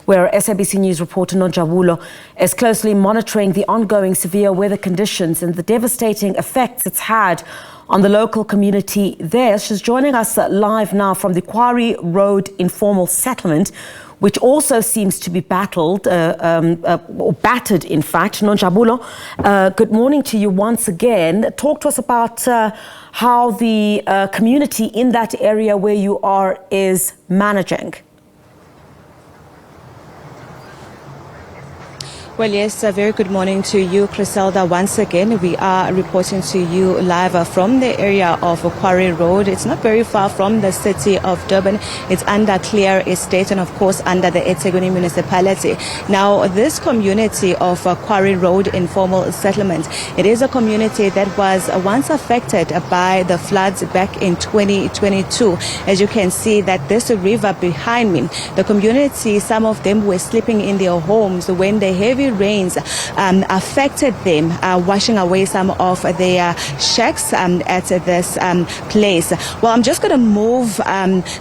where SABC News reporter Nonjabulo is closely monitoring the ongoing severe weather conditions and the devastating effects it's had on the local community there. She's joining us live now from the Quarry Road informal settlement, which also seems to be battered, in fact. Nonjabulo, good morning to you once again. Talk to us about how the community in that area where you are is managing. Well, yes, a very good morning to you, Griselda. Once again, we are reporting to you live from the area of Quarry Road. It's not very far from the city of Durban. It's under Clear Estate and, of course, under the eThekwini municipality. Now, this community of Quarry Road informal settlement, it is a community that was once affected by the floods back in 2022. As you can see, that this river behind me, the community, some of them were sleeping in their homes when the heavy rains affected them, washing away some of their shacks at this place. Well, I'm just going to move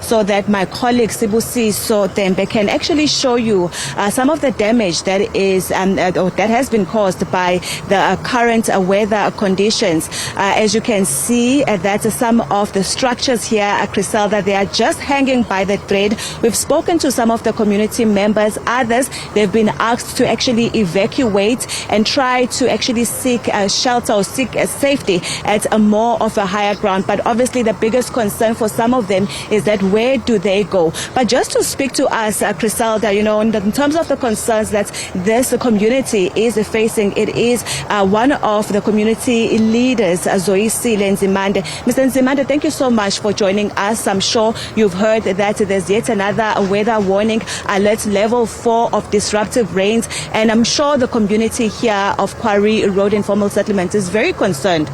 so that my colleague Sibusi Sotembe can actually show you some of the damage that is that has been caused by the current weather conditions. As you can see, that some of the structures here, Griselda, they are just hanging by the thread. We've spoken to some of the community members. Others, they've been asked to actually evacuate and try to actually seek shelter or seek safety at a more of a higher ground. But obviously the biggest concern for some of them is that where do they go? But just to speak to us, Griselda, you know, in terms of the concerns that this community is facing, it is one of the community leaders, Zoisile Nzimande. Mr. Nzimande, thank you so much for joining us. I'm sure you've heard that there's yet another weather warning, alert level 4 of disruptive rains, and I'm sure the community here of Quarry Road informal settlement is very concerned.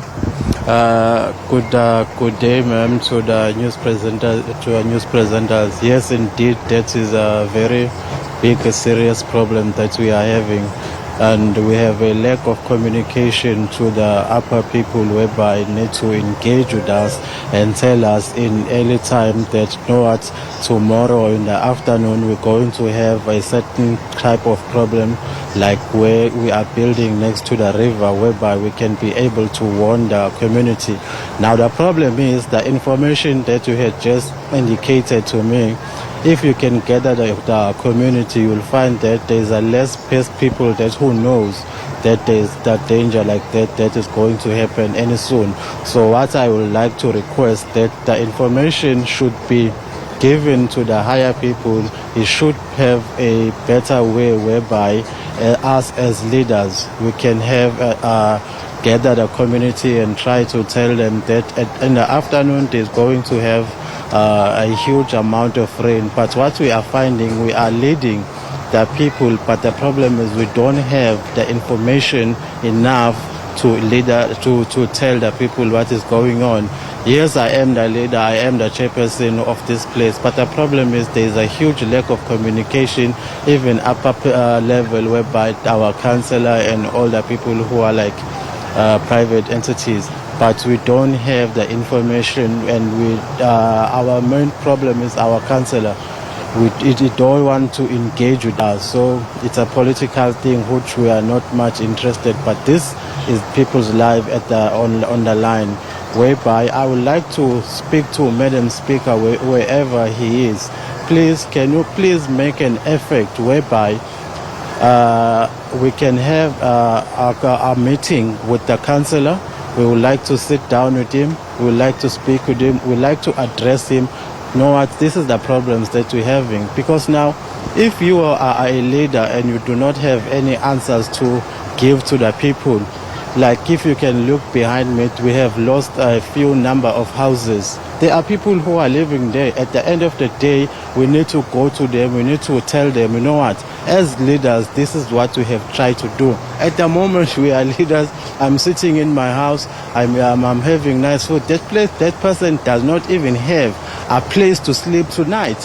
Good day, ma'am, to the news presenters. Yes, indeed, that is a very big, serious problem that we are having. And we have a lack of communication to the upper people, whereby need to engage with us and tell us in early time that, you know what, tomorrow in the afternoon we're going to have a certain type of problem, like where we are building next to the river, whereby we can be able to warn the community. Now the problem is the information that you had just indicated to me. If you can gather the community, you'll find that there's a less people that who knows that there's that danger like that is going to happen any soon. So what I would like to request, that the information should be given to the higher people. It should have a better way whereby us as leaders, we can have gather the community and try to tell them that in the afternoon there's going to have a huge amount of rain. But what we are finding, we are leading the people, but the problem is we don't have the information enough to tell the people what is going on. Yes, I am the leader, I am the chairperson of this place, but the problem is there is a huge lack of communication, even upper level, whereby our councillor and all the people who are like private entities, but we don't have the information, and our main problem is our councillor. We don't want to engage with us, so it's a political thing which we are not much interested. But this is people's life on the line, whereby I would like to speak to Madam Speaker wherever he is. Please, can you please make an effort whereby we can have a meeting with the councillor. We would like to sit down with him. We would like to speak with him. We would like to address him. You know what? This is the problems that we're having. Because now, if you are a leader and you do not have any answers to give to the people, like if you can look behind me, we have lost a few number of houses. There are people who are living there. At the end of the day, we need to go to them. We need to tell them, you know what, as leaders, this is what we have tried to do. At the moment, we are leaders. I'm sitting in my house. I'm having nice food. That person does not even have a place to sleep tonight.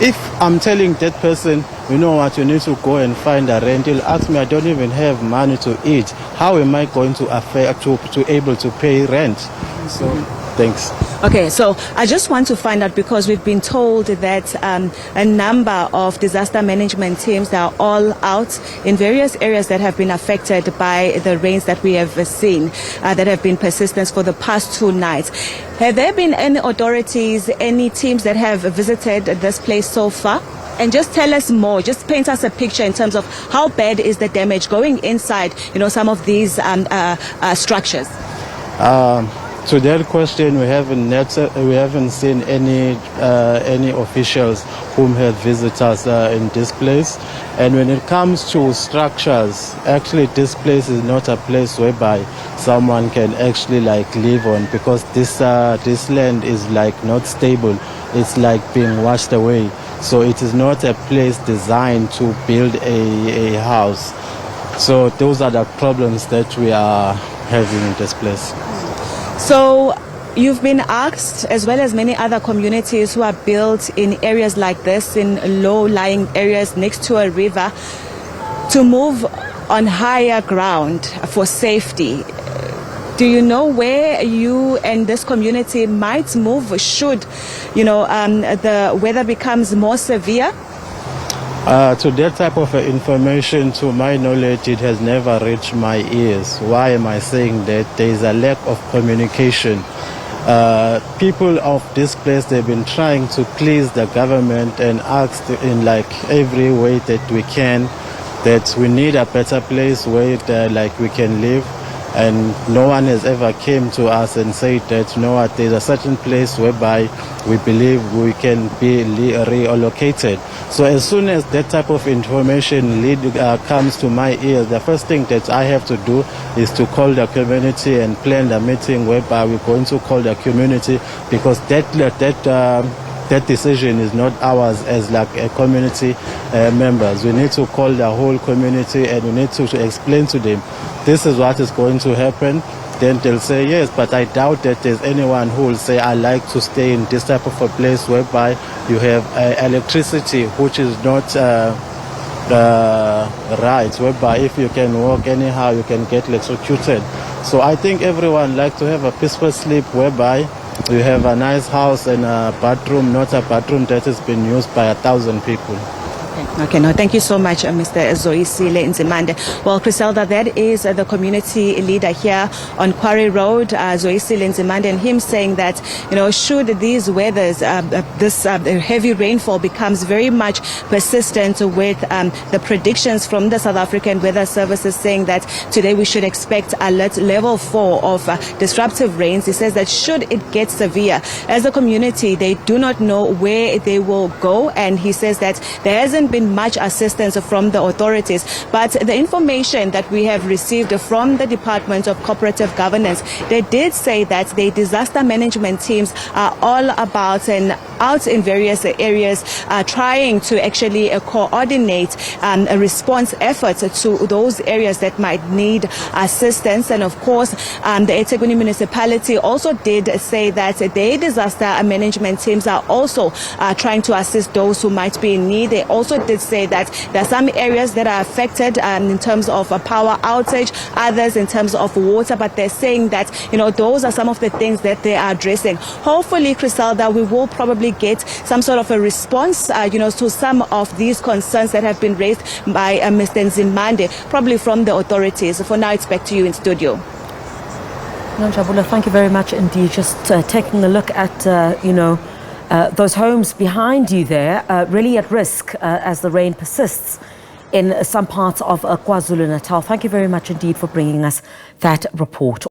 If I'm telling that person, you know what, you need to go and find a rent, he'll ask me, I don't even have money to eat. How am I going to able to pay rent? So Thanks. Okay, so I just want to find out, because we've been told that a number of disaster management teams, they are all out in various areas that have been affected by the rains that we have seen, that have been persistent for the past 2 nights. Have there been any authorities, any teams that have visited this place so far? And just tell us more, just paint us a picture in terms of how bad is the damage going inside, some of these structures. To that question, we haven't seen any officials whom have visited us in this place. And when it comes to structures, actually this place is not a place whereby someone can actually live on, because this land is not stable. It's being washed away. So it is not a place designed to build a house. So those are the problems that we are having in this place. So you've been asked, as well as many other communities who are built in areas like this, in low-lying areas next to a river, to move on higher ground for safety. Do you know where you and this community might move should, the weather becomes more severe? To that type of information, to my knowledge, it has never reached my ears. Why am I saying that? There is a lack of communication. People of this place, they've been trying to please the government and asked in every way that we can, that we need a better place where we can live. And no one has ever came to us and said that, there's a certain place whereby we believe we can be reallocated. So as soon as that type of information comes to my ears, the first thing that I have to do is to call the community and plan the meeting whereby we're going to call the community, because that decision is not ours as a community members. We need to call the whole community and we need to explain to them this is what is going to happen. Then they'll say yes, but I doubt that there's anyone who will say I like to stay in this type of a place whereby you have electricity, which is not right, whereby if you can walk anyhow you can get electrocuted. So I think everyone likes to have a peaceful sleep whereby you have a nice house and a bathroom, not a bathroom that has been used by 1,000 people. Okay, no, thank you so much, Mr. Zoisile Nzimande. Well, Griselda, that is the community leader here on Quarry Road, Zoisile Nzimande, and him saying that, should these weathers, this heavy rainfall becomes very much persistent with the predictions from the South African Weather Services saying that today we should expect alert level 4 of disruptive rains. He says that should it get severe, as a community, they do not know where they will go, and he says that there hasn't been much assistance from the authorities, but the information that we have received from the Department of Cooperative Governance, they did say that the disaster management teams are all about and out in various areas trying to actually coordinate response efforts to those areas that might need assistance. And of course, the eThekwini municipality also did say that their disaster management teams are also trying to assist those who might be in need. They also did say that there are some areas that are affected in terms of a power outage, others in terms of water, but they're saying that, those are some of the things that they are addressing. Hopefully, Griselda, we will probably get some sort of a response, to some of these concerns that have been raised by Mr. Nzimande, probably from the authorities. For now, it's back to you in studio. Nonjabulo, thank you very much indeed. Just taking a look at, those homes behind you there, really at risk as the rain persists in some parts of KwaZulu-Natal. Thank you very much indeed for bringing us that report.